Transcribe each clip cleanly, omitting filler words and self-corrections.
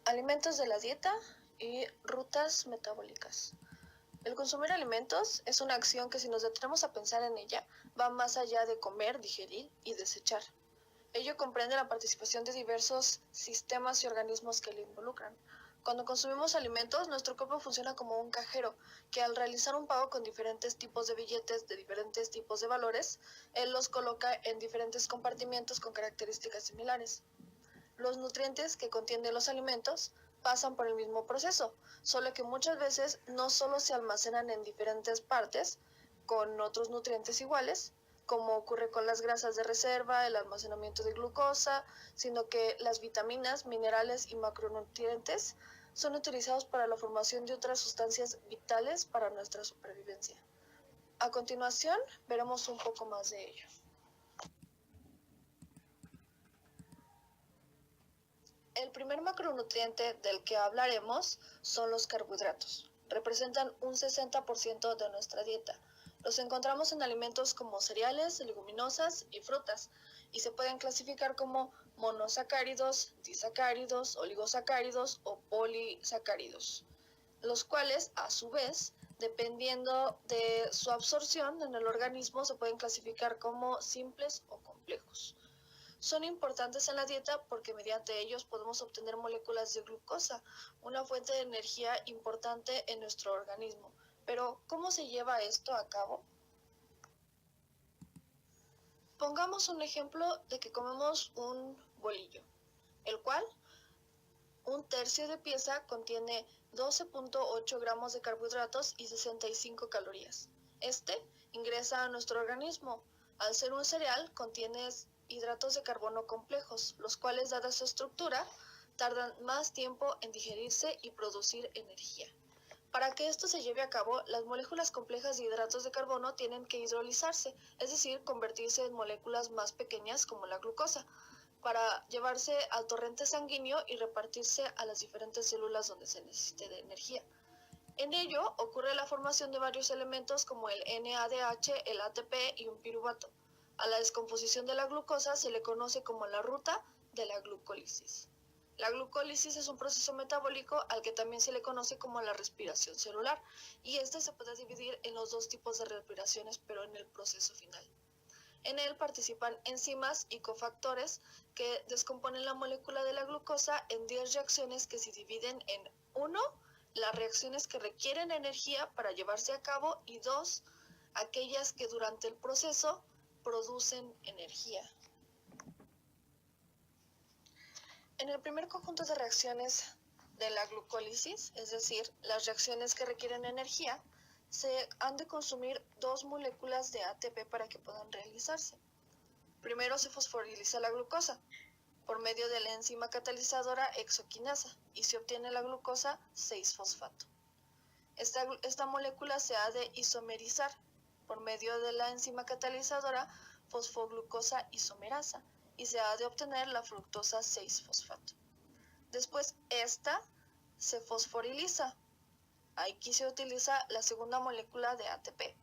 Alimentos de la dieta y rutas metabólicas. El consumir alimentos es una acción que, si nos detenemos a pensar en ella, va más allá de comer, digerir y desechar. Ello comprende la participación de diversos sistemas y organismos que le involucran. Cuando consumimos alimentos, nuestro cuerpo funciona como un cajero que, al realizar un pago con diferentes tipos de billetes de diferentes tipos de valores, él los coloca en diferentes compartimientos con características similares. Los nutrientes que contienen los alimentos pasan por el mismo proceso, solo que muchas veces no solo se almacenan en diferentes partes con otros nutrientes iguales, como ocurre con las grasas de reserva, el almacenamiento de glucosa, sino que las vitaminas, minerales y macronutrientes son utilizados para la formación de otras sustancias vitales para nuestra supervivencia. A continuación, veremos un poco más de ello. El primer macronutriente del que hablaremos son los carbohidratos. Representan un 60% de nuestra dieta. Los encontramos en alimentos como cereales, leguminosas y frutas, y se pueden clasificar como monosacáridos, disacáridos, oligosacáridos o polisacáridos, los cuales, a su vez, dependiendo de su absorción en el organismo, se pueden clasificar como simples o complejos. Son importantes en la dieta porque mediante ellos podemos obtener moléculas de glucosa, una fuente de energía importante en nuestro organismo. Pero, ¿cómo se lleva esto a cabo? Pongamos un ejemplo de que comemos un bolillo, el cual un tercio de pieza contiene 12.8 gramos de carbohidratos y 65 calorías. Este ingresa a nuestro organismo. Al ser un cereal, contiene hidratos de carbono complejos, los cuales, dada su estructura, tardan más tiempo en digerirse y producir energía. Para que esto se lleve a cabo, las moléculas complejas de hidratos de carbono tienen que hidrolizarse, es decir, convertirse en moléculas más pequeñas como la glucosa, para llevarse al torrente sanguíneo y repartirse a las diferentes células donde se necesite de energía. En ello ocurre la formación de varios elementos como el NADH, el ATP y un piruvato. A la descomposición de la glucosa se le conoce como la ruta de la glucólisis. La glucólisis es un proceso metabólico al que también se le conoce como la respiración celular, y este se puede dividir en los dos tipos de respiraciones, pero en el proceso final. En él participan enzimas y cofactores que descomponen la molécula de la glucosa en 10 reacciones que se dividen en 1, las reacciones que requieren energía para llevarse a cabo, y 2, aquellas que durante el proceso producen energía. En el primer conjunto de reacciones de la glucólisis, es decir, las reacciones que requieren energía, se han de consumir 2 moléculas de ATP para que puedan realizarse. Primero se fosforiliza la glucosa por medio de la enzima catalizadora hexoquinasa y se obtiene la glucosa 6-fosfato. Esta molécula se ha de isomerizar por medio de la enzima catalizadora fosfoglucosa isomerasa y se ha de obtener la fructosa 6-fosfato. Después esta se fosforiliza. Aquí se utiliza la segunda molécula de ATP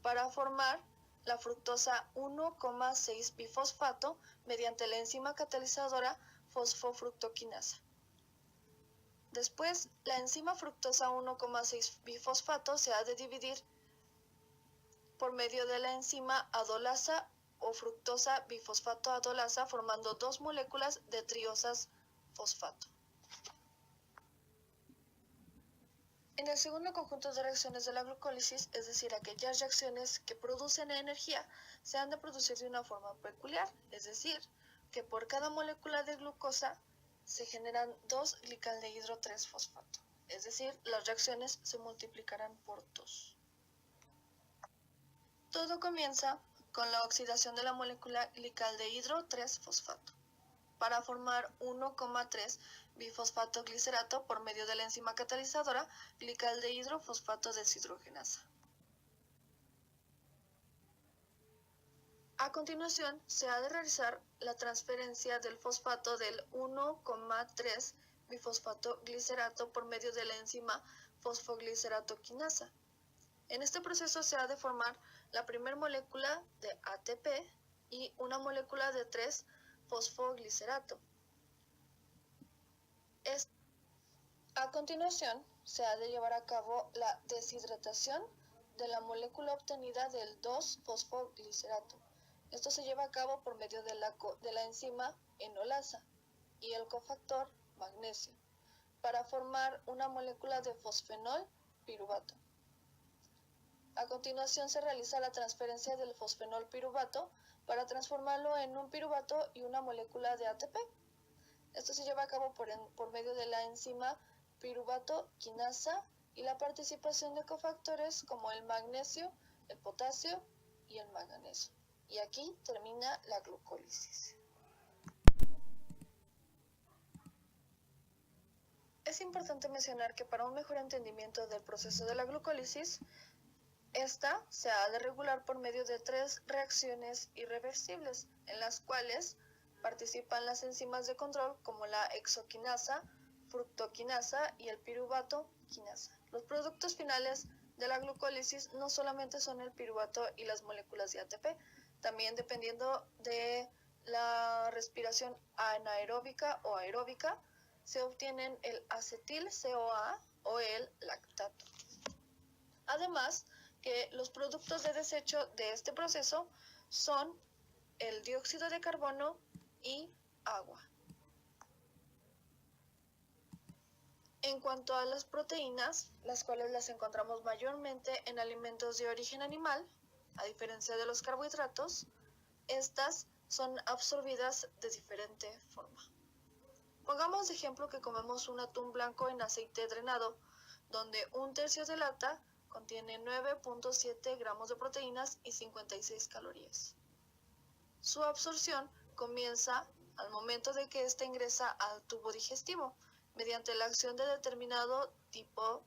para formar la fructosa 1,6-bifosfato mediante la enzima catalizadora fosfofructoquinasa. Después, la enzima fructosa 1,6-bifosfato se ha de dividir por medio de la enzima adolasa o fructosa bifosfato adolasa, formando 2 moléculas de triosas fosfato. En el segundo conjunto de reacciones de la glucólisis, es decir, aquellas reacciones que producen energía, se han de producir de una forma peculiar, es decir, que por cada molécula de glucosa se generan 2 glicaldehidro 3-fosfato, es decir, las reacciones se multiplicarán por 2. Todo comienza con la oxidación de la molécula glicaldehidro 3-fosfato para formar 1,3 bifosfato-glicerato por medio de la enzima catalizadora glicaldehidro fosfato deshidrogenasa. A continuación, se ha de realizar la transferencia del fosfato del 1,3 bifosfato-glicerato por medio de la enzima fosfoglicerato-quinasa. En este proceso se ha de formar la primera molécula de ATP y una molécula de 3-fosfoglicerato. A continuación, se ha de llevar a cabo la deshidratación de la molécula obtenida del 2-fosfoglicerato. Esto se lleva a cabo por medio de la enzima enolasa y el cofactor magnesio, para formar una molécula de fosfenol piruvato. A continuación se realiza la transferencia del fosfenol piruvato para transformarlo en un piruvato y una molécula de ATP. Esto se lleva a cabo por medio de la enzima piruvato quinasa y la participación de cofactores como el magnesio, el potasio y el manganeso. Y aquí termina la glucólisis. Es importante mencionar que para un mejor entendimiento del proceso de la glucólisis, esta se ha de regular por medio de 3 reacciones irreversibles, en las cuales participan las enzimas de control como la hexoquinasa, fructoquinasa y el piruvato quinasa. Los productos finales de la glucólisis no solamente son el piruvato y las moléculas de ATP, también dependiendo de la respiración anaeróbica o aeróbica, se obtienen el acetil-CoA o el lactato. Además, que los productos de desecho de este proceso son el dióxido de carbono y agua. En cuanto a las proteínas, las cuales las encontramos mayormente en alimentos de origen animal, a diferencia de los carbohidratos, estas son absorbidas de diferente forma. Pongamos de ejemplo que comemos un atún blanco en aceite drenado, donde 1/3 de lata contiene 9.7 gramos de proteínas y 56 calorías. Su absorción comienza al momento de que ésta ingresa al tubo digestivo, mediante la acción de determinado tipo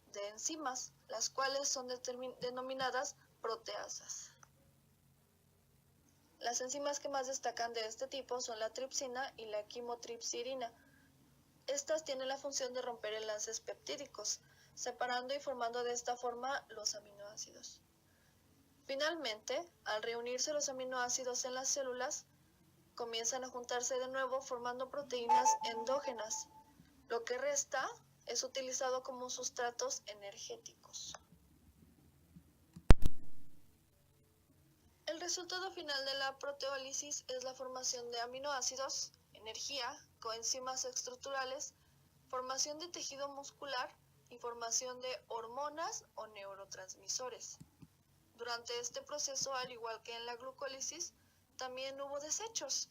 de enzimas, las cuales son denominadas proteasas. Las enzimas que más destacan de este tipo son la tripsina y la quimotripsirina. Estas tienen la función de romper enlaces peptídicos, separando y formando de esta forma los aminoácidos. Finalmente, al reunirse los aminoácidos en las células, comienzan a juntarse de nuevo formando proteínas endógenas. Lo que resta es utilizado como sustratos energéticos. El resultado final de la proteólisis es la formación de aminoácidos, energía, coenzimas estructurales, formación de tejido muscular y formación de hormonas o neurotransmisores. Durante este proceso, al igual que en la glucólisis, también hubo desechos.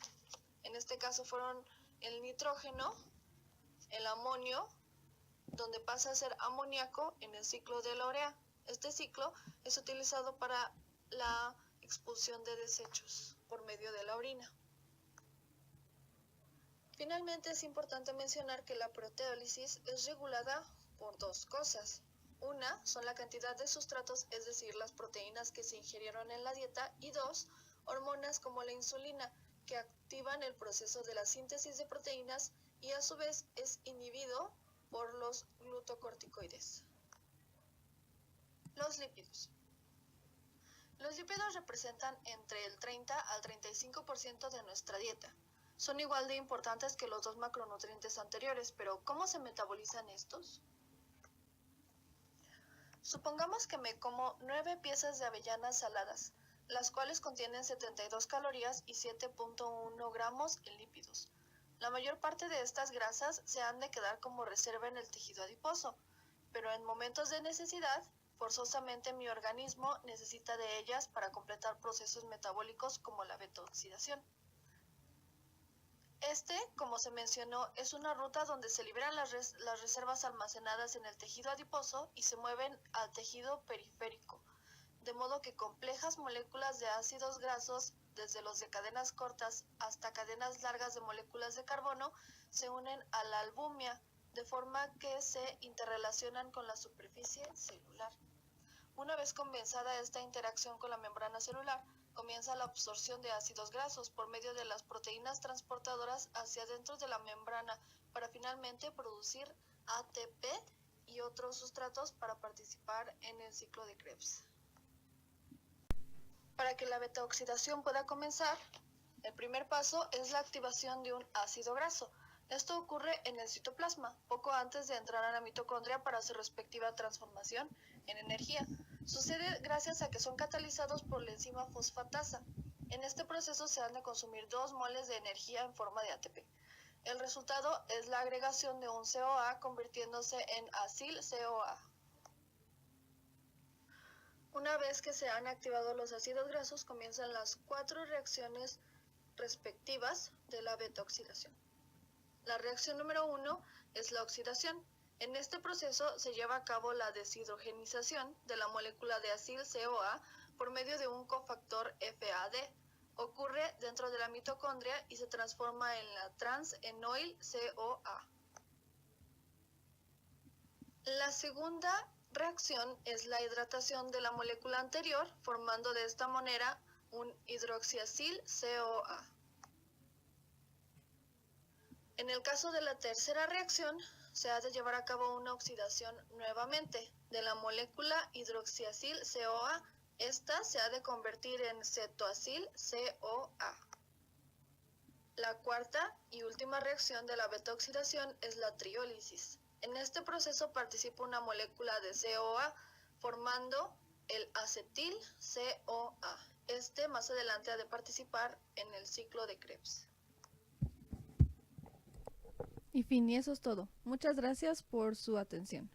En este caso fueron el nitrógeno, el amonio, donde pasa a ser amoníaco en el ciclo de la urea. Este ciclo es utilizado para la expulsión de desechos por medio de la orina. Finalmente, es importante mencionar que la proteólisis es regulada por 2 cosas. Una son la cantidad de sustratos, es decir, las proteínas que se ingirieron en la dieta, y 2, hormonas como la insulina, que activan el proceso de la síntesis de proteínas y a su vez es inhibido por los glucocorticoides. Los lípidos. Los lípidos representan entre el 30 al 35% de nuestra dieta. Son igual de importantes que los 2 macronutrientes anteriores, pero ¿cómo se metabolizan estos? Supongamos que me como 9 piezas de avellanas saladas, las cuales contienen 72 calorías y 7.1 gramos en lípidos. La mayor parte de estas grasas se han de quedar como reserva en el tejido adiposo, pero en momentos de necesidad, forzosamente mi organismo necesita de ellas para completar procesos metabólicos como la beta-oxidación. Como se mencionó, es una ruta donde se liberan las reservas almacenadas en el tejido adiposo y se mueven al tejido periférico, de modo que complejas moléculas de ácidos grasos, desde los de cadenas cortas hasta cadenas largas de moléculas de carbono, se unen a la albumina, de forma que se interrelacionan con la superficie celular. Una vez comenzada esta interacción con la membrana celular, comienza la absorción de ácidos grasos por medio de las proteínas transportadoras hacia dentro de la membrana para finalmente producir ATP y otros sustratos para participar en el ciclo de Krebs. Para que la beta-oxidación pueda comenzar, el primer paso es la activación de un ácido graso, Esto ocurre en el citoplasma, poco antes de entrar a la mitocondria para su respectiva transformación en energía. Sucede gracias a que son catalizados por la enzima fosfatasa. En este proceso se han de consumir 2 moles de energía en forma de ATP. El resultado es la agregación de un CoA convirtiéndose en acil-CoA. Una vez que se han activado los ácidos grasos, comienzan las 4 reacciones respectivas de la beta-oxidación. La reacción número 1 es la oxidación. En este proceso se lleva a cabo la deshidrogenización de la molécula de acil-CoA por medio de un cofactor FAD. Ocurre dentro de la mitocondria y se transforma en la trans-enoil-CoA. La segunda reacción es la hidratación de la molécula anterior, formando de esta manera un hidroxiacil-CoA. En el caso de la tercera reacción, se ha de llevar a cabo una oxidación nuevamente de la molécula hidroxiacil-CoA. Esta se ha de convertir en cetoacil-CoA. La cuarta y última reacción de la beta-oxidación es la triólisis. En este proceso participa una molécula de CoA formando el acetil-CoA. Este más adelante ha de participar en el ciclo de Krebs. Y fin, y eso es todo. Muchas gracias por su atención.